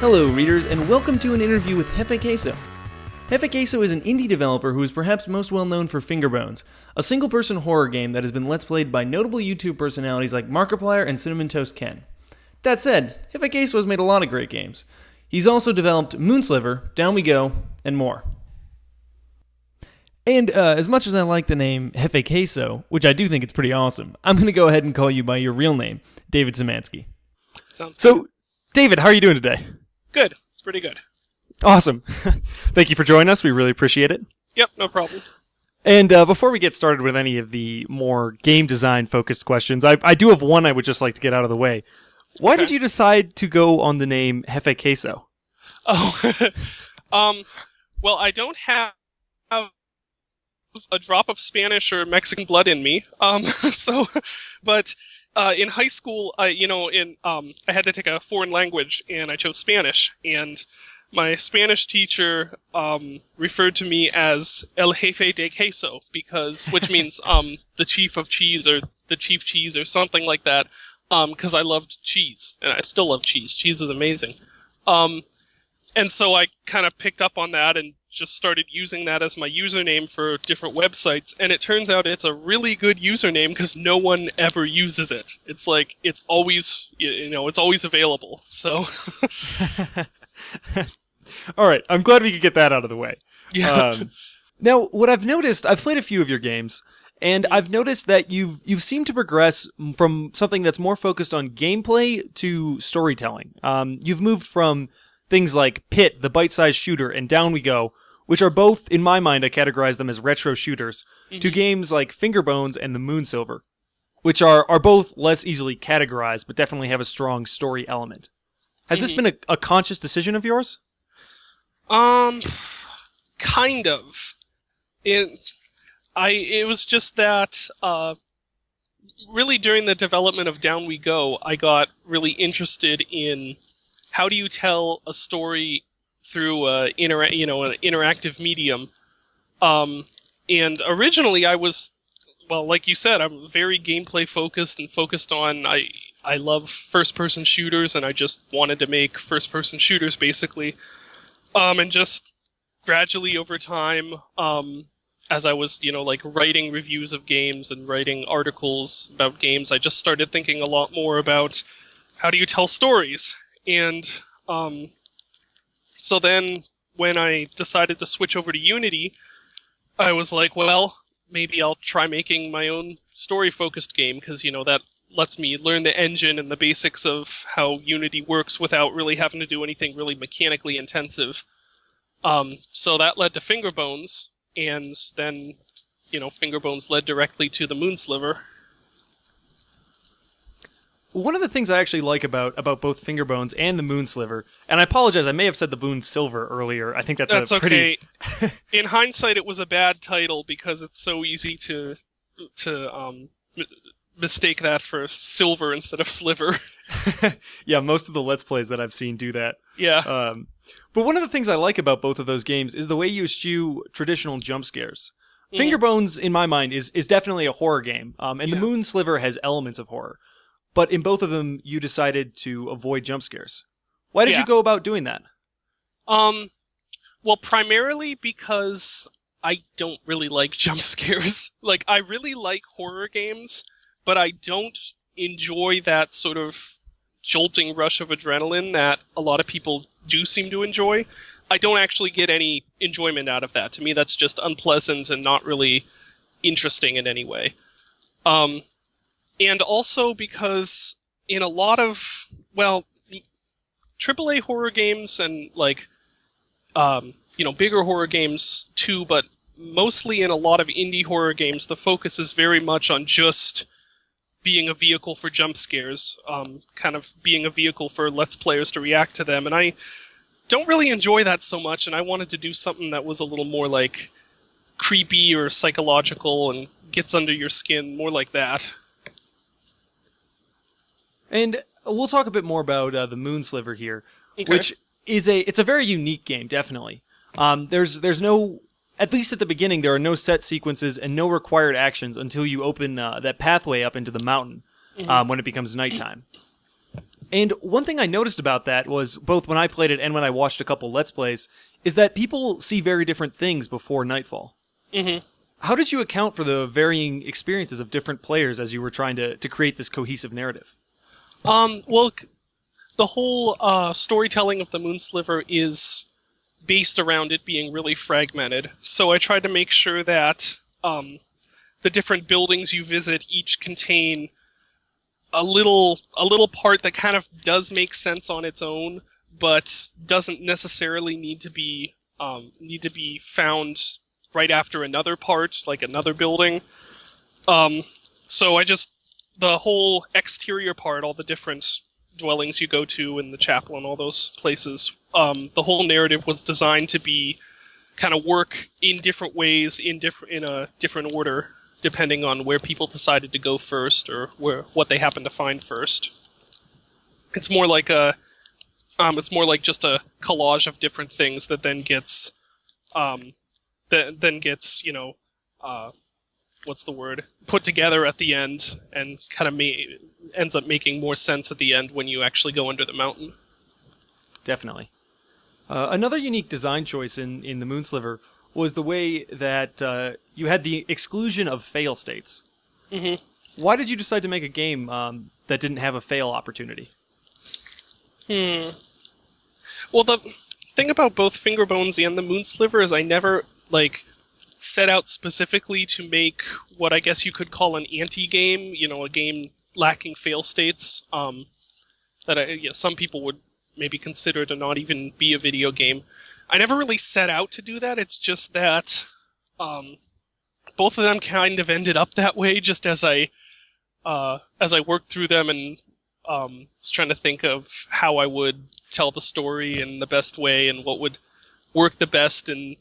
Hello, readers, and welcome to an interview with Jefequeso. Jefequeso is an indie developer who is perhaps most well known for Fingerbones, a single-person horror game that has been let's played by notable YouTube personalities like Markiplier and Cinnamon Toast Ken. That said, Jefequeso has made a lot of great games. He's also developed Sliver, Down We Go, and more. And as much as I like the name Jefequeso, which I do think it's pretty awesome, I'm going to go ahead and call you by your real name, David Szymanski. Sounds good. So, David, how are you doing today? Good. Pretty good. Awesome. Thank you for joining us. We really appreciate it. Yep, no problem. And before we get started with any of the more game design-focused questions, I do have one I would just like to get out of the way. Why did you decide to go on the name Jefequeso? Oh, well, I don't have a drop of Spanish or Mexican blood in me. But in high school, I had to take a foreign language, and I chose Spanish. And my Spanish teacher referred to me as El Jefe de Queso, which means the chief of cheese or the chief cheese or something like that, because I loved cheese, and I still love cheese. Cheese is amazing. And so I kind of picked up on that and just started using that as my username for different websites, and it turns out it's a really good username because no one ever uses it. It's like, it's always, it's always available, so... All right, I'm glad we could get that out of the way. Yeah. Now, what I've noticed, I've played a few of your games, and I've noticed that you've seemed to progress from something that's more focused on gameplay to storytelling. You've moved from things like Pit, the bite-sized shooter, and Down We Go, which are both, in my mind, I categorize them as retro shooters, to games like Fingerbones and the Silver, which are both less easily categorized, but definitely have a strong story element. Has this been a conscious decision of yours? Kind of. It was just that, really during the development of Down We Go, I got really interested in how do you tell a story through an interactive medium. And originally I was, well, like you said, I'm very gameplay focused and focused on, I love first-person shooters, and I just wanted to make first-person shooters, basically. And just gradually over time, as I was, writing reviews of games and writing articles about games, I just started thinking a lot more about how do you tell stories. And so then when I decided to switch over to Unity, I was like, well, maybe I'll try making my own story-focused game, because, that lets me learn the engine and the basics of how Unity works without really having to do anything really mechanically intensive. So that led to Fingerbones, and then, Fingerbones led directly to the Sliver. One of the things I actually like about both Fingerbones and the Sliver, and I apologize, I may have said the Silver earlier. I think that's okay. In hindsight, it was a bad title because it's so easy to mistake that for silver instead of sliver. Yeah, most of the Let's Plays that I've seen do that. Yeah. But one of the things I like about both of those games is the way you eschew traditional jump scares. Fingerbones, in my mind, is definitely a horror game, and the Sliver has elements of horror. But in both of them, you decided to avoid jump scares. Why did you go about doing that? Well, primarily because I don't really like jump scares. Like, I really like horror games, but I don't enjoy that sort of jolting rush of adrenaline that a lot of people do seem to enjoy. I don't actually get any enjoyment out of that. To me, that's just unpleasant and not really interesting in any way. And also because in a lot of, AAA horror games and, bigger horror games too, but mostly in a lot of indie horror games, the focus is very much on just being a vehicle for jump scares, kind of being a vehicle for Let's Players to react to them, and I don't really enjoy that so much, and I wanted to do something that was a little more, creepy or psychological and gets under your skin, more like that. And we'll talk a bit more about the Sliver here, okay. Which is it's a very unique game, definitely. There's no, at least at the beginning, there are no set sequences and no required actions until you open that pathway up into the mountain when it becomes nighttime. And one thing I noticed about that was, both when I played it and when I watched a couple Let's Plays, is that people see very different things before Nightfall. Mm-hmm. How did you account for the varying experiences of different players as you were trying to create this cohesive narrative? Well, the whole storytelling of the Moonsliver is based around it being really fragmented. So I tried to make sure that the different buildings you visit each contain a little part that kind of does make sense on its own, but doesn't necessarily need to be found right after another part, like another building. So the whole exterior part, all the different dwellings you go to and the chapel and all those places, the whole narrative was designed to be kind of work in different ways, in a different order, depending on where people decided to go first or what they happened to find first. It's more like just a collage of different things that then gets what's the word, put together at the end, and kind of ends up making more sense at the end when you actually go under the mountain. Definitely. Another unique design choice in the Moonsliver was the way that you had the exclusion of fail states. Mm-hmm. Why did you decide to make a game that didn't have a fail opportunity? Well, the thing about both Fingerbones and the Moonsliver is I never, set out specifically to make what I guess you could call an anti-game, a game lacking fail states, that some people would maybe consider to not even be a video game. I never really set out to do that. It's just that both of them kind of ended up that way just as I worked through them and was trying to think of how I would tell the story in the best way and what would work the best and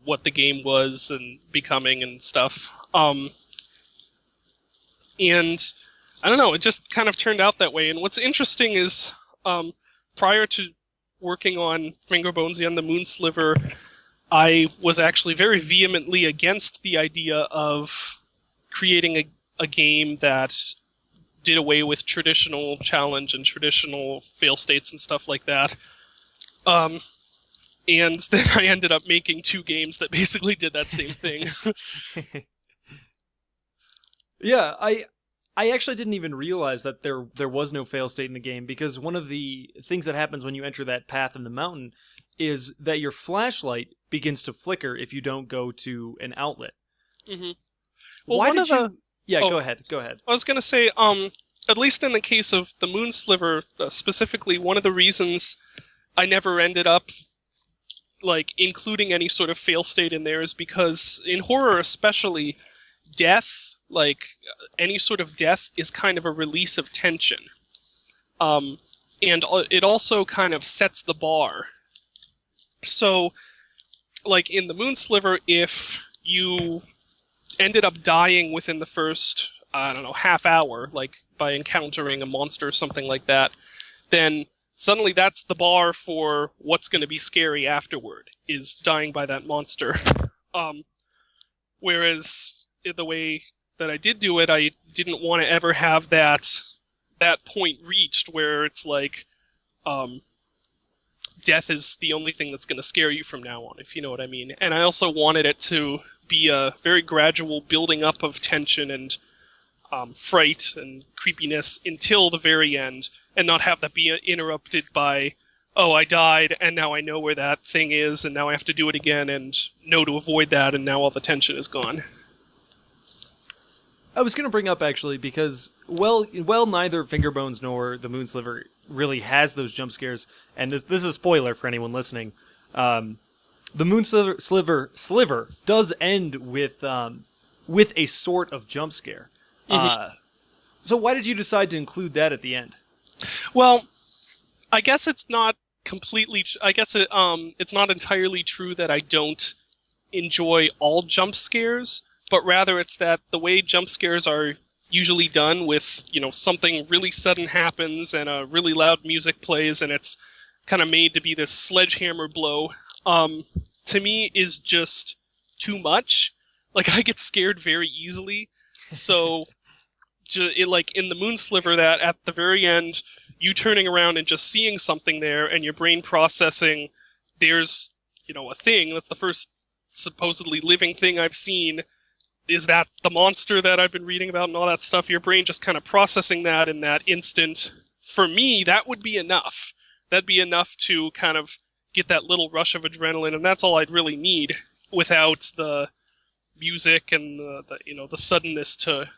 what the game was and becoming and stuff. And I don't know, it just kind of turned out that way. And what's interesting is prior to working on Fingerbones and the Moonsliver, I was actually very vehemently against the idea of creating a game that did away with traditional challenge and traditional fail states and stuff like that. And then I ended up making 2 games that basically did that same thing. Yeah, I actually didn't even realize that there was no fail state in the game, because one of the things that happens when you enter that path in the mountain is that your flashlight begins to flicker if you don't go to an outlet. Mm-hmm. Well, Why did you... Yeah, go ahead. I was going to say, at least in the case of the Moonsliver, specifically, one of the reasons I never ended up including any sort of fail state in there is because in horror especially, death, any sort of death is kind of a release of tension. And it also kind of sets the bar. So, in the Moonsliver, if you ended up dying within the first, half hour, by encountering a monster or something like that, then suddenly that's the bar for what's going to be scary afterward, is dying by that monster. Whereas the way that I did do it, I didn't want to ever have that point reached where it's death is the only thing that's going to scare you from now on, if you know what I mean. And I also wanted it to be a very gradual building up of tension and fright and creepiness until the very end, and not have that be interrupted by, oh, I died, and now I know where that thing is, and now I have to do it again, and know to avoid that, and now all the tension is gone. I was going to bring up, actually, because, well, neither Fingerbones nor the Moonsliver really has those jump scares, and this is a spoiler for anyone listening. The Moonsliver does end with a sort of jump scare. Mm-hmm. So why did you decide to include that at the end? Well, I guess it's not completely... it's not entirely true that I don't enjoy all jump scares, but rather it's that the way jump scares are usually done with, something really sudden happens and a really loud music plays and it's kind of made to be this sledgehammer blow, to me is just too much. I get scared very easily. So, in the Moonsliver, that at the very end, you turning around and just seeing something there and your brain processing, there's, a thing, that's the first supposedly living thing I've seen. Is that the monster that I've been reading about and all that stuff? Your brain just kind of processing that in that instant. For me, that would be enough. That'd be enough to kind of get that little rush of adrenaline, and that's all I'd really need without the music and the suddenness to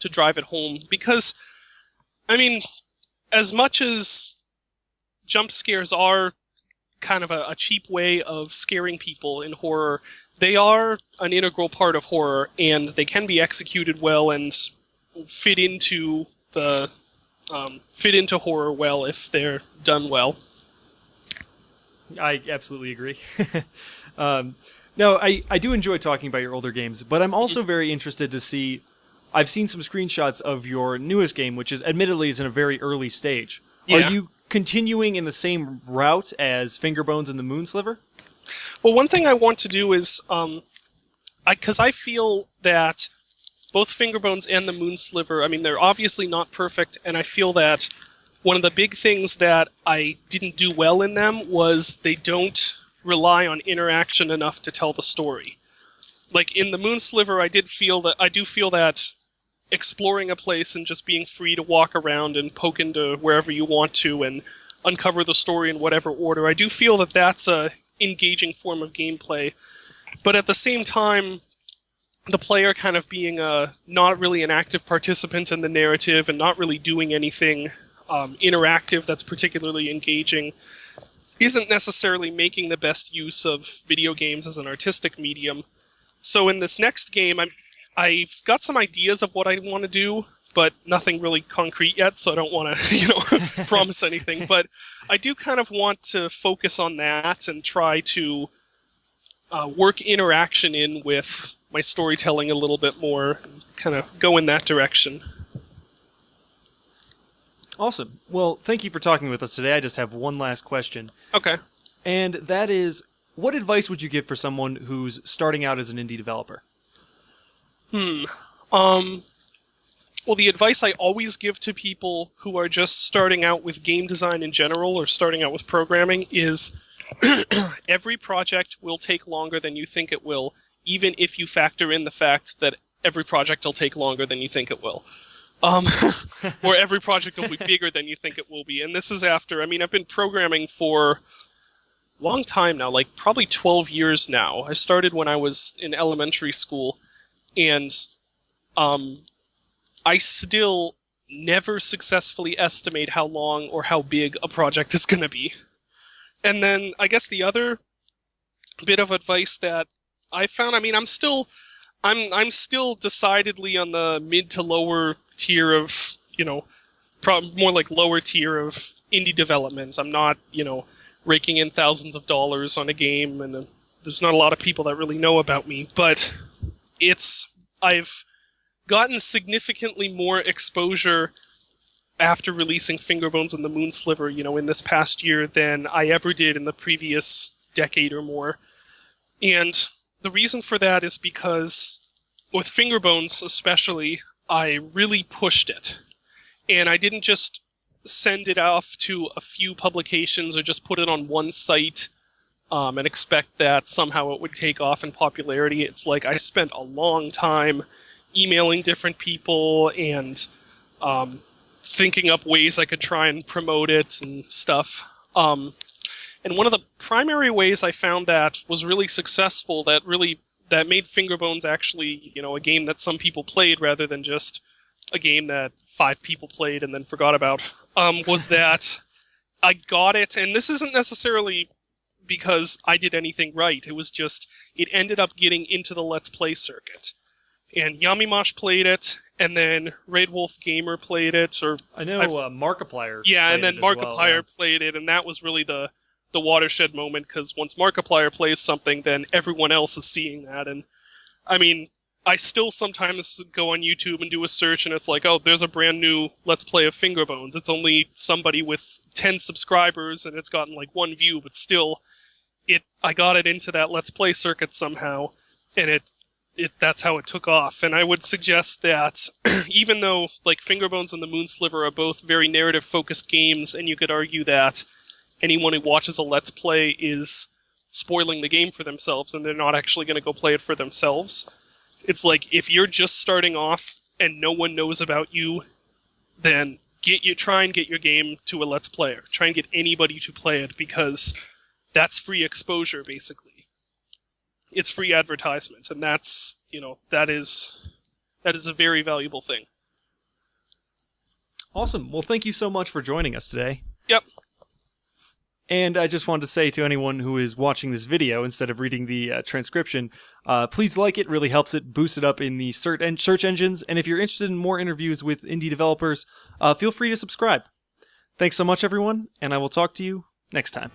drive it home. Because, as much as jump scares are kind of a cheap way of scaring people in horror, they are an integral part of horror, and they can be executed well and fit into horror well if they're done well. I absolutely agree. No, I do enjoy talking about your older games, but I'm also very interested to see. I've seen some screenshots of your newest game, which is admittedly is in a very early stage. Yeah. Are you continuing in the same route as Fingerbones and the Moon Sliver? Well, one thing I want to do is, because I feel that both Fingerbones and the Moon Sliver, they're obviously not perfect, and I feel that one of the big things that I didn't do well in them was they don't rely on interaction enough to tell the story. Like, in the Moon Sliver, I do feel that exploring a place and just being free to walk around and poke into wherever you want to and uncover the story in whatever order, I do feel that that's a engaging form of gameplay. But at the same time, the player kind of being not really an active participant in the narrative and not really doing anything interactive that's particularly engaging isn't necessarily making the best use of video games as an artistic medium. So in this next game, I've got some ideas of what I want to do, but nothing really concrete yet, so I don't want to, promise anything. But I do kind of want to focus on that and try to work interaction in with my storytelling a little bit more, kind of go in that direction. Awesome. Well, thank you for talking with us today. I just have one last question. Okay. And that is, what advice would you give for someone who's starting out as an indie developer? Well, the advice I always give to people who are just starting out with game design in general or starting out with programming is every project will take longer than you think it will, even if you factor in the fact that every project will take longer than you think it will. Or every project will be bigger than you think it will be. And this is after, I've been programming for a long time now, like probably 12 years now. I started when I was in elementary school, and I still never successfully estimate how long or how big a project is going to be. And then I guess the other bit of advice that I found, I'm still decidedly on the mid to lower tier of, more like lower tier of indie development. I'm not, raking in thousands of dollars on a game, and there's not a lot of people that really know about me, but I've gotten significantly more exposure after releasing Fingerbones and the Moon Sliver, in this past year than I ever did in the previous decade or more. And the reason for that is because with Fingerbones especially, I really pushed it. And I didn't just send it off to a few publications or just put it on one site and expect that somehow it would take off in popularity. It's like I spent a long time emailing different people and thinking up ways I could try and promote it and stuff. And one of the primary ways I found that was really successful, that made Fingerbones actually, a game that some people played rather than just a game that 5 people played and then forgot about, was that I got it, and this isn't necessarily because I did anything right. It was just, it ended up getting into the Let's Play circuit. And Yamimosh played it, and then Red Wolf Gamer played it, or I know Markiplier. Yeah, and then Markiplier well. played it, and that was really the watershed moment, because once Markiplier plays something, then everyone else is seeing that. And I still sometimes go on YouTube and do a search, and it's like, oh, there's a brand new Let's Play of Fingerbones. It's only somebody with 10 subscribers, and it's gotten like 1 view, but still, I got it into that Let's Play circuit somehow, and it that's how it took off. And I would suggest that even though like Fingerbones and the Moon Sliver are both very narrative-focused games, and you could argue that anyone who watches a Let's Play is spoiling the game for themselves, and they're not actually going to go play it for themselves. It's like, if you're just starting off and no one knows about you, then try and get your game to a Let's Player. Try and get anybody to play it, because that's free exposure, basically. It's free advertisement, and that's, that is a very valuable thing. Awesome. Well, thank you so much for joining us today. Yep. And I just wanted to say to anyone who is watching this video instead of reading the transcription, please like it. Really helps it, boost it up in the search engines. And if you're interested in more interviews with indie developers, feel free to subscribe. Thanks so much, everyone, and I will talk to you next time.